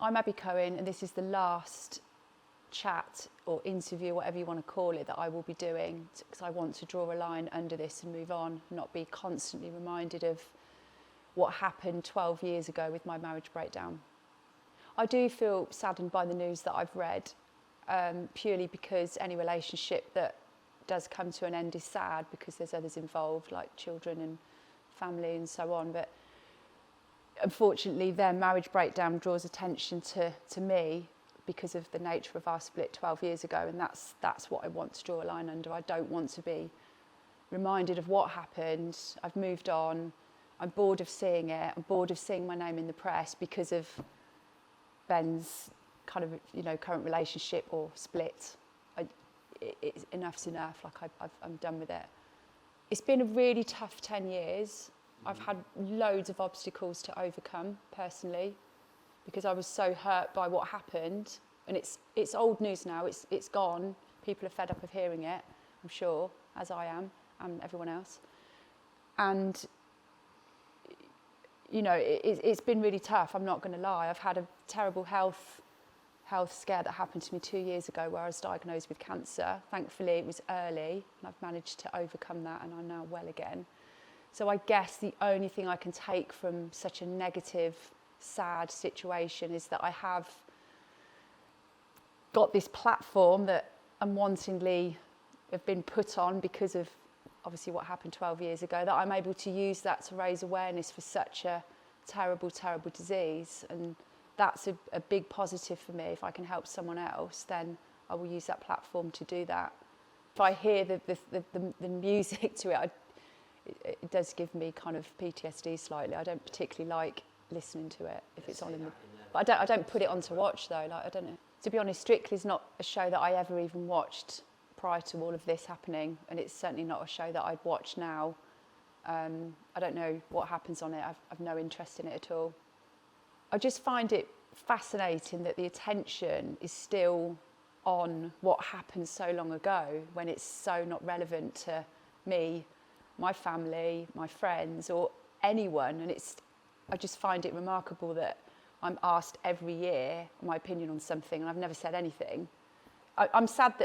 I'm Abby Cohen, and this is the last chat or interview, whatever you want to call it, that I will be doing, because I want to draw a line under this and move on, not be constantly reminded of what happened 12 years ago with my marriage breakdown. I do feel saddened by the news that I've read, purely because any relationship that does come to an end is sad, because there's others involved, like children and family and so on. But unfortunately, their marriage breakdown draws attention to me because of the nature of our split 12 years ago, and that's what I want to draw a line under. I don't want to be reminded of what happened. I've moved on. I'm bored of seeing it. I'm bored of seeing my name in the press because of Ben's kind of, current relationship or split. Enough's enough. I'm done with it. It's been a really tough 10 years. I've had loads of obstacles to overcome personally, because I was so hurt by what happened. And it's old news now. It's gone. People are fed up of hearing it, I'm sure, as I am, and everyone else. And it's been really tough. I'm not going to lie. I've had a terrible health scare that happened to me 2 years ago, where I was diagnosed with cancer. Thankfully, it was early, and I've managed to overcome that, and I'm now well again. So I guess the only thing I can take from such a negative, sad situation is that I have got this platform that unwantingly have been put on because of obviously what happened 12 years ago, that I'm able to use that to raise awareness for such a terrible, terrible disease. And that's a big positive for me. If I can help someone else, then I will use that platform to do that. If I hear the music to it, it does give me kind of PTSD slightly. I don't particularly like listening to it if it's on in the... But I don't put it on to watch though, I don't know. To be honest, Strictly's not a show that I ever even watched prior to all of this happening, and it's certainly not a show that I'd watch now. I don't know what happens on it. I've no interest in it at all. I just find it fascinating that the attention is still on what happened so long ago, when it's so not relevant to me, my family, my friends, or anyone. And I just find it remarkable that I'm asked every year my opinion on something, and I've never said anything. I'm sad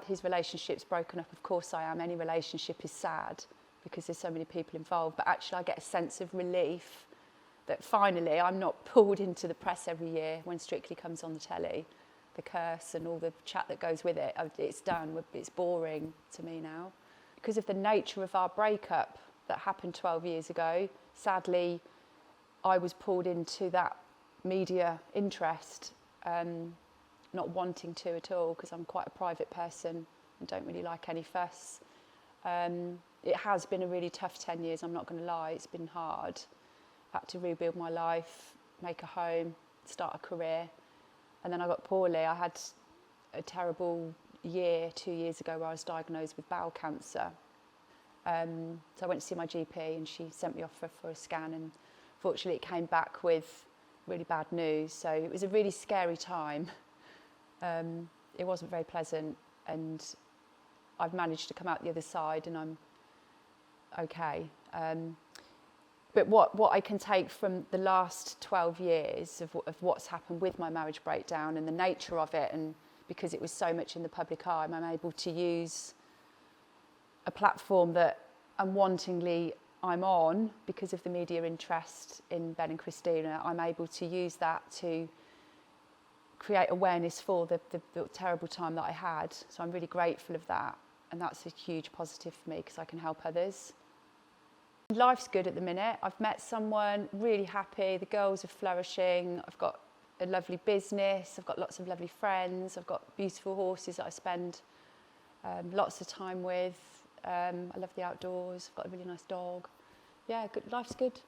his relationship's broken up. Of course I am. Any relationship is sad because there's so many people involved. But actually I get a sense of relief that finally I'm not pulled into the press every year when Strictly comes on the telly. The curse and all the chat that goes with it, it's done. It's boring to me now. Because of the nature of our breakup that happened 12 years ago, sadly, I was pulled into that media interest, not wanting to at all, because I'm quite a private person and don't really like any fuss. It has been a really tough 10 years, I'm not going to lie. It's been hard. I've had to rebuild my life, make a home, start a career. And then I got poorly. I had a terrible year 2 years ago where I was diagnosed with bowel cancer. So I went to see my GP, and she sent me off for a scan, and fortunately it came back with really bad news. So it was a really scary time. It wasn't very pleasant, and I've managed to come out the other side, and I'm okay. But what I can take from the last 12 years of what's happened with my marriage breakdown and the nature of it, and because it was so much in the public eye, I'm able to use a platform that unwantingly I'm on because of the media interest in Ben and Kristina. I'm able to use that to create awareness for the terrible time that I had. So I'm really grateful of that, and that's a huge positive for me because I can help others. Life's good at the minute. I've met someone, really happy. The girls are flourishing. I've got a lovely business. I've got lots of lovely friends. I've got beautiful horses that I spend lots of time with. I love the outdoors. I've got a really nice dog. Yeah, good. Life's good.